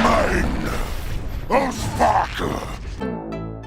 Mine. Oh, Sparkle.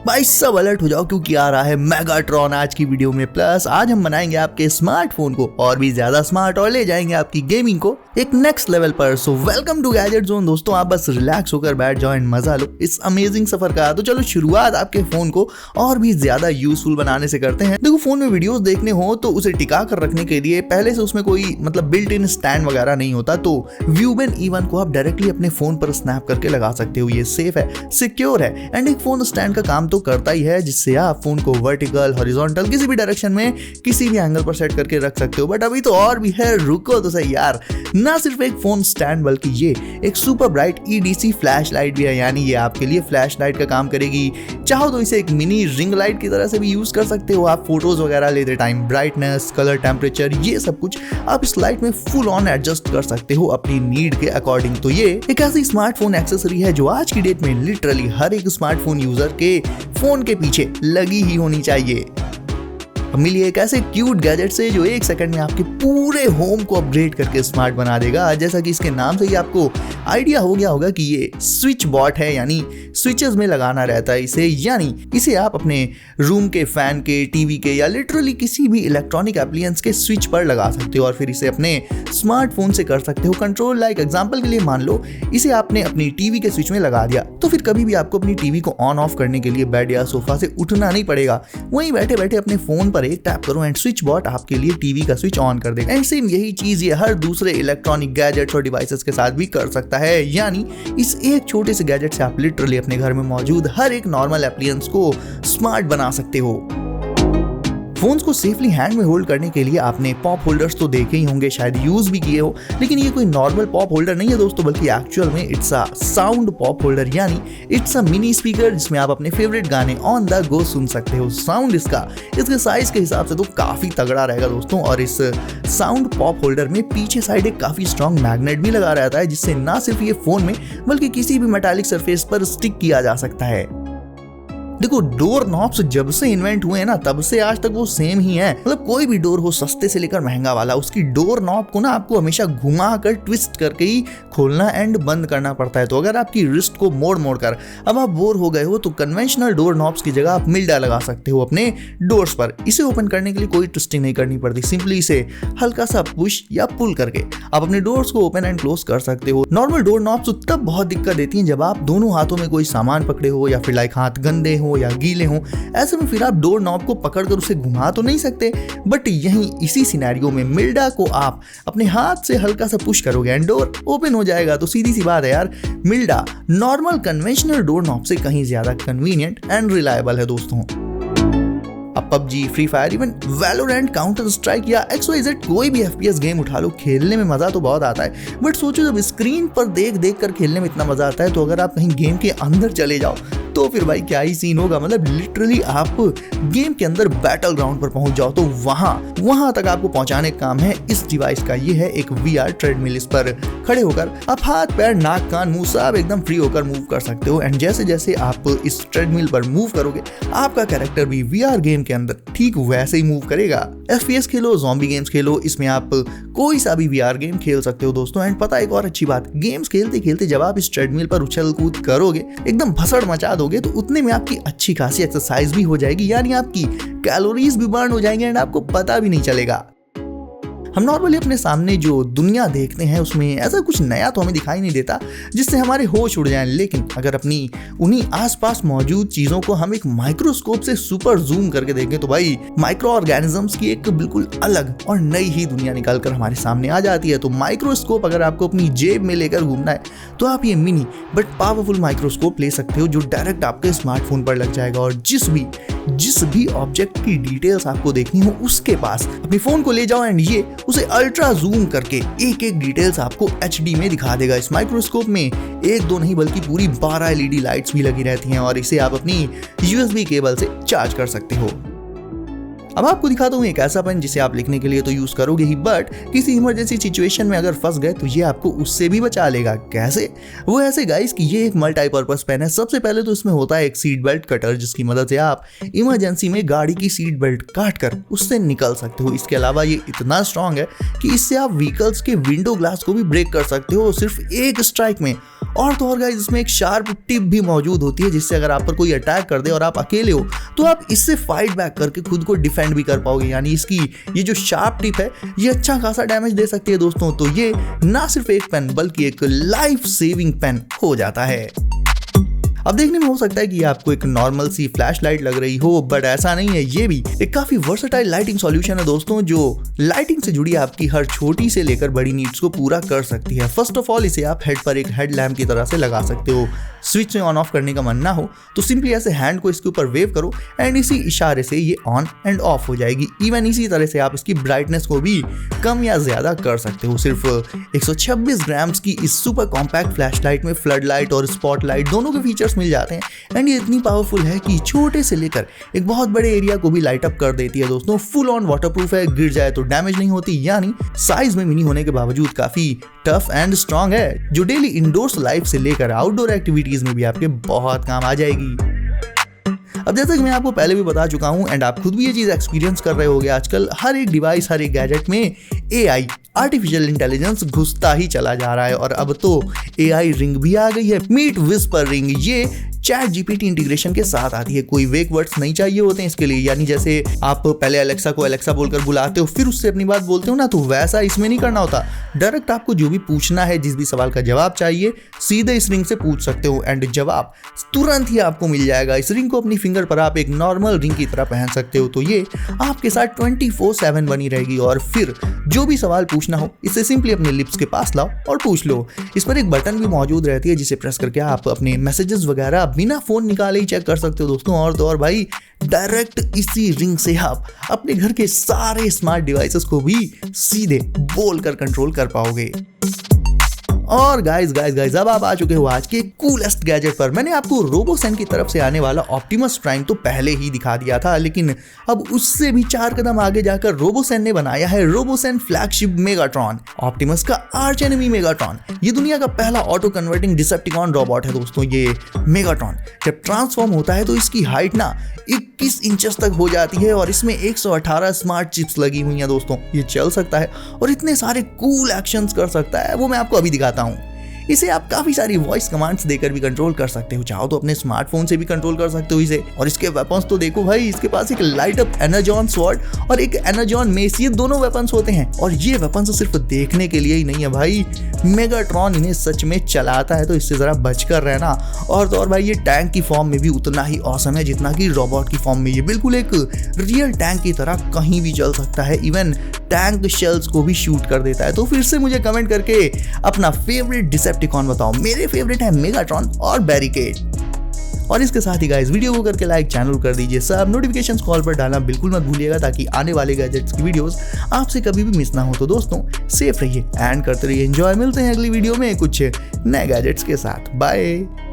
भाई सब alert हो जाओ क्योंकि आ रहा है मेगाट्रॉन आज की वीडियो में। प्लस आज हम बनाएंगे आपके स्मार्टफोन को और भी ज्यादा स्मार्ट और ले जाएंगे आपकी गेमिंग को एक नेक्स्ट लेवल पर। So welcome to gadget zone दोस्तों, आप बस रिलैक्स होकर बैठ जाओ एंड मजा लो इस अमेजिंग सफर का। तो चलो शुरुआत आपके फोन को और भी ज्यादा यूजफुल बनाने से करते हैं। देखो, फोन में वीडियोस देखने हो तो उसे टिका कर रखने के लिए पहले से उसमें कोई बिल्ट इन स्टैंड वगैरह नहीं होता, तो व्यूबेन E1 को आप डायरेक्टली अपने फोन पर स्नैप करके लगा सकते हो। ये सेफ है, सिक्योर है एंड एक फोन स्टैंड का काम तो करता ही है, जिससे आप फोन को वर्टिकल, हॉरिजॉन्टल किसी भी डायरेक्शन में किसी भी एंगल पर सेट करके रख सकते हो। बट अभी तो और भी है, रुको तो सही यार। ना सिर्फ एक फोन स्टैंड बल्कि ये एक super bright EDC flash light भी है, यानी ये आपके लिए फ्लैश लाइट का काम करेगी। चाहो तो इसे एक मिनी रिंग लाइट की तरह से भी यूज कर सकते हो। आप फोटोज वगैरह लेते टाइम ब्राइटनेस, कलर, टेम्परेचर, ये सब कुछ आप इस लाइट में फुल ऑन एडजस्ट कर सकते हो अपनी नीड के अकॉर्डिंग। तो ये एक ऐसी स्मार्टफोन एक्सेसरी है जो आज की डेट में लिटरली हर एक स्मार्टफोन यूजर के फोन के पीछे लगी ही होनी चाहिए। मिलिए एक ऐसे क्यूट गैजेट से जो एक सेकंड में आपके पूरे होम को अपग्रेड करके स्मार्ट बना देगा। जैसा कि इसके नाम से ही आपको आइडिया हो गया होगा कि ये स्विच बॉट है, यानी स्विचेस में लगाना रहता है इसे, यानी इसे आप अपने रूम के फैन के, टीवी के या लिटरली किसी भी इलेक्ट्रॉनिक एप्लियंस के स्विच पर लगा सकते हो और फिर इसे अपने स्मार्टफोन से कर सकते हो कंट्रोल। लाइक एग्जांपल के लिए मान लो इसे आपने अपनी टीवी के स्विच में लगा दिया, तो फिर कभी भी आपको अपनी टीवी को ऑन ऑफ करने के लिए बेड या सोफा से उठना नहीं पड़ेगा। वहीं बैठे बैठे अपने फोन पर एक टैप करो एंड स्विच बॉट आपके लिए टीवी का स्विच ऑन कर देगा। एंड सेम यही चीज ये हर दूसरे इलेक्ट्रॉनिक गैजेट्स और डिवाइसेस के साथ भी कर सकता है, यानी इस एक छोटे से गैजेट से आप लिटरली अपने घर में मौजूद हर एक नॉर्मल एप्लियंस को स्मार्ट बना सकते हो। फोन्स को सेफली हैंड में होल्ड करने के लिए आपने पॉप होल्डर्स तो देखे ही होंगे, शायद यूज भी किए हो, लेकिन ये कोई नॉर्मल पॉप होल्डर नहीं है दोस्तों, बल्कि एक्चुअल में it's a sound pop holder, यानी इट्स अ मिनी स्पीकर जिसमें आप अपने फेवरेट गाने ऑन द गो सुन सकते हो। साउंड इसके साइज के हिसाब से तो काफी तगड़ा रहेगा दोस्तों। और इस साउंड पॉप होल्डर में पीछे साइड एक काफी स्ट्रॉन्ग मैग्नेट भी लगा रहता है, जिससे ना सिर्फ ये फोन में बल्कि किसी भी मेटालिक सरफेस पर स्टिक किया जा सकता है। देखो, डोर नॉब्स जब से इन्वेंट हुए हैं ना, तब से आज तक वो सेम ही है। कोई भी डोर हो, सस्ते से लेकर महंगा वाला, उसकी डोर नॉब को ना आपको हमेशा घुमा कर ट्विस्ट करके ही खोलना एंड बंद करना पड़ता है। तो अगर आपकी रिस्ट को मोड़ कर अब आप बोर हो गए हो तो कन्वेंशनल डोर नॉब्स की जगह आप मिल्डा लगा सकते हो अपने डोर्स पर। इसे ओपन करने के लिए कोई ट्विस्टिंग नहीं करनी पड़ती, सिंपली इसे हल्का सा पुश या पुल करके आप अपने डोर्स को ओपन एंड क्लोज कर सकते हो। नॉर्मल डोर नॉब्स तब बहुत दिक्कत देती हैं जब आप दोनों हाथों में कोई सामान पकड़े हो या फिर लाइक हाथ गंदे हो या गीले हो। ऐसे में फिर आप डोर नॉब को पकड़कर उसे घुमा तो नहीं सकते, बट यहीं इसी सिनेरियो में मिल्डा को आप अपने हाथ से हल्का सा पुश करोगे एंड डोर ओपन हो जाएगा। तो सीधी सी बात है यार, मिल्डा नॉर्मल कन्वेंशनल डोर नॉब से कहीं ज्यादा कन्वीनियंट एंड रिलायबल है दोस्तों। अब PUBG, free fire, even Valorant, counter strike या XYZ कोई भी FPS गेम उठा लो, खेलने में मजा तो बहुत आता है। बट सोचो जब स्क्रीन पर देख कर खेलने में इतना मजा आता है, तो अगर आप कहीं गेम के अंदर चले जाओ तो फिर भाई क्या ही सीन होगा। लिटरली आप गेम के अंदर बैटल ग्राउंड पर पहुंच जाओ तो वहां तक आपको पहुंचाने का काम है इस डिवाइस का। ये है एक VR ट्रेडमिल। इस पर खड़े होकर आप हाथ, पैर, नाक, कान, मुंह सब एकदम फ्री होकर मूव कर सकते हो। एंड जैसे जैसे आप इस ट्रेडमिल पर मूव करोगे, आपका कैरेक्टर भी VR गेम के अंदर ठीक वैसे ही मूव करेगा। FPS खेलो, ज़ॉम्बी गेम्स खेलो, इसमें आप कोई सा भी VR गेम खेल सकते हो दोस्तों। एंड पता एक और अच्छी बात, गेम्स खेलते खेलते जब आप इस ट्रेडमिल पर उछल कूद करोगे, एकदम भसड़ मचा दोगे, तो उतने में आपकी अच्छी खासी एक्सरसाइज भी हो जाएगी, यानी आपकी कैलोरीज भी बर्न हो जाएंगे एंड आपको पता भी नहीं चलेगा। हम नॉर्मली अपने सामने जो दुनिया देखते हैं उसमें ऐसा कुछ नया तो हमें दिखाई नहीं देता जिससे हमारे होश उड़ जाएं, लेकिन अगर अपनी उन्हीं आसपास मौजूद चीजों को हम एक माइक्रोस्कोप से सुपर जूम करके देखें तो भाई माइक्रो ऑर्गेनिजम्स की एक बिल्कुल अलग और नई ही दुनिया निकल कर हमारे सामने आ जाती है। तो माइक्रोस्कोप अगर आपको अपनी जेब में लेकर घूमना है तो आप ये मिनी बट पावरफुल माइक्रोस्कोप ले सकते हो, जो डायरेक्ट आपके स्मार्टफोन पर लग जाएगा और जिस भी ऑब्जेक्ट की डिटेल्स आपको देखनी हो उसके पास अपने फोन को ले जाओ एंड ये उसे अल्ट्रा जूम करके एक एक डिटेल्स आपको HD में दिखा देगा। इस माइक्रोस्कोप में एक दो नहीं बल्कि पूरी 12 LED लाइट्स भी लगी रहती हैं और इसे आप अपनी USB केबल से चार्ज कर सकते हो। अब आपको दिखाता हूँ एक ऐसा पेन जिसे आप लिखने के लिए तो यूज करोगे ही, बट किसी इमरजेंसी सिचुएशन में अगर फंस गए तो ये आपको उससे भी बचा लेगा। कैसे? वो ऐसे गाइस कि ये एक मल्टीपर्पज पेन है। सबसे पहले तो इसमें होता है एक सीट बेल्ट कटर, जिसकी मदद से आप इमरजेंसी में गाड़ी की सीट बेल्ट काट कर उससे निकल सकते हो। इसके अलावा ये इतना स्ट्रांग है कि इससे आप व्हीकल्स के विंडो ग्लास को भी ब्रेक कर सकते हो सिर्फ एक स्ट्राइक में। और तो और गाइस इसमें एक शार्प टिप भी मौजूद होती है, जिससे अगर आप पर कोई अटैक कर दे और आप अकेले हो तो आप इससे फाइट बैक करके खुद को डिफेंड भी कर पाओगे। यानी इसकी ये जो शार्प टिप है ये अच्छा खासा डैमेज दे सकती है दोस्तों। तो ये ना सिर्फ एक पेन बल्कि एक लाइफ सेविंग पेन हो जाता है। अब देखने में हो सकता है कि ये आपको एक नॉर्मल सी फ्लैश लाइट लग रही हो, बट ऐसा नहीं है। ये भी एक काफी वर्सेटाइल लाइटिंग सॉल्यूशन है दोस्तों, जो लाइटिंग से जुड़ी आपकी हर छोटी से लेकर बड़ी नीड्स को पूरा कर सकती है। फर्स्ट ऑफ ऑल इसे आप हेड पर एक हेड लैम्प की तरह से लगा सकते हो। स्विच में ऑन ऑफ करने का मन ना हो तो सिंपली ऐसे हैंड को इसके ऊपर वेव करो एंड इसी इशारे से ये ऑन एंड ऑफ हो जाएगी। इवन इसी तरह से आप इसकी ब्राइटनेस को भी कम या ज्यादा कर सकते हो। सिर्फ 126 ग्राम्स की इस सुपर कॉम्पैक्ट फ्लैश लाइट में फ्लड लाइट और स्पॉट लाइट दोनों के फीचर्स मिल जाते हैं एंड ये इतनी पावरफुल है कि छोटे से लेकर एक बहुत बड़े एरिया को भी लाइट अप कर देती है दोस्तों। फुल ऑन वाटरप्रूफ है, गिर जाए तो डैमेज नहीं होती, यानी साइज में मिनी होने के बावजूद काफी टफ एंड स्ट्रॉन्ग है, जो डेली इंडोर्स लाइफ से लेकर आउटडोर एक्टिविटीज में भी आपके बहुत काम आ जाएगी। अब जैसा कि मैं आपको पहले भी बता चुका हूं एंड आप खुद भी ये चीज एक्सपीरियंस कर रहे होंगे, आजकल हर एक डिवाइस हर एक गैजेट में AI आर्टिफिशियल इंटेलिजेंस घुसता ही चला जा रहा है। और अब तो AI रिंग भी आ गई है, मीट विस्पर रिंग। ये चैट GPT इंटीग्रेशन के साथ आती है। कोई वेक वर्ड्स नहीं चाहिए होते हैं इसके लिए, यानी जैसे आप पहले अलेक्सा को अलेक्सा बोलकर बुलाते हो फिर उससे अपनी बात बोलते हो ना, तो वैसा इसमें नहीं करना होता। डायरेक्ट आपको जो भी पूछना है, जिस भी सवाल का जवाब चाहिए, सीधे इस रिंग से पूछ सकते हो एंड जवाब तुरंत ही आपको मिल जाएगा। इस रिंग को अपनी फिंगर पर आप एक नॉर्मल रिंग की तरह पहन सकते हो, तो ये आपके साथ 24/7 बनी रहेगी। और फिर जो भी सवाल पूछना हो इसे सिंपली अपने लिप्स के पास लाओ और पूछ लो। इस पर एक बटन भी मौजूद रहती है जिसे प्रेस करके आप अपने मैसेजेस वगैरह बिना फोन निकाले ही चेक कर सकते हो दोस्तों। और तो और भाई डायरेक्ट इसी रिंग से आप अपने घर के सारे स्मार्ट डिवाइसेस को भी सीधे बोलकर कंट्रोल कर पाओगे। और गाइस अब आप आ चुके हो आज के कूलेस्ट गैजेट पर। मैंने आपको रोबोसेन की तरफ से आने वाला ऑप्टिमस प्राइम तो पहले ही दिखा दिया था, लेकिन अब उससे भी 4 कदम आगे जाकर रोबोसेन ने बनाया है रोबोसेन फ्लैगशिप मेगाट्रॉन, ऑप्टिमस का आर्च एनिमी मेगाट्रॉन। ये दुनिया का पहला ऑटो कन्वर्टिंग डिसेप्टिकॉन रोबोट है दोस्तों। ये मेगाट्रॉन जब ट्रांसफॉर्म होता है तो इसकी हाइट ना 21 इंचेस तक हो जाती है और इसमें 118 स्मार्ट चिप्स लगी हुई हैं दोस्तों। ये चल सकता है और इतने सारे कूल एक्शंस कर सकता है, वो मैं आपको अभी दिखाता हूं। इसे आप काफी सारी वॉइस कमांड्स देकर भी कंट्रोल कर सकते हो, चाहो तो अपने स्मार्टफोन से भी कंट्रोल कर सकते हो इसे। और इसके वेपन्स तो देखो भाई, इसके पास एक लाइट अप एनर्जॉन स्वॉर्ड और एक एनर्जॉन मेस, ये दोनों वेपन्स होते हैं। और ये वेपन्स सिर्फ देखने के लिए ही नहीं है भाई, मेगाट्रॉन इन्हें सच में चलाता है, तो इससे जरा बचकर रहना। और तो और भाई ये टैंक की फॉर्म में भी उतना ही ऑसम है जितना कि रोबोट की फॉर्म में। ये बिल्कुल एक रियल टैंक की तरह कहीं भी चल सकता है, इवन टैंक शेल्स को भी शूट कर देता है। तो फिर से मुझे कमेंट करके अपना फेवरेट डिसेप्टिकॉन बताओ। मेरे फेवरेट है मेगाट्रॉन और बैरिकेड। और इसके साथ ही गाइस वीडियो को करके लाइक, चैनल कर दीजिए सब, नोटिफिकेशंस कॉल पर डालना बिल्कुल मत भूलिएगा ताकि आने वाले गैजेट्स की वीडियोस आपसे कभी भी मिस ना हो। तो दोस्तों सेफ रहिए एंड करते रहिए एंजॉय। मिलते हैं अगली वीडियो में कुछ नए गैजेट्स के साथ। बाय।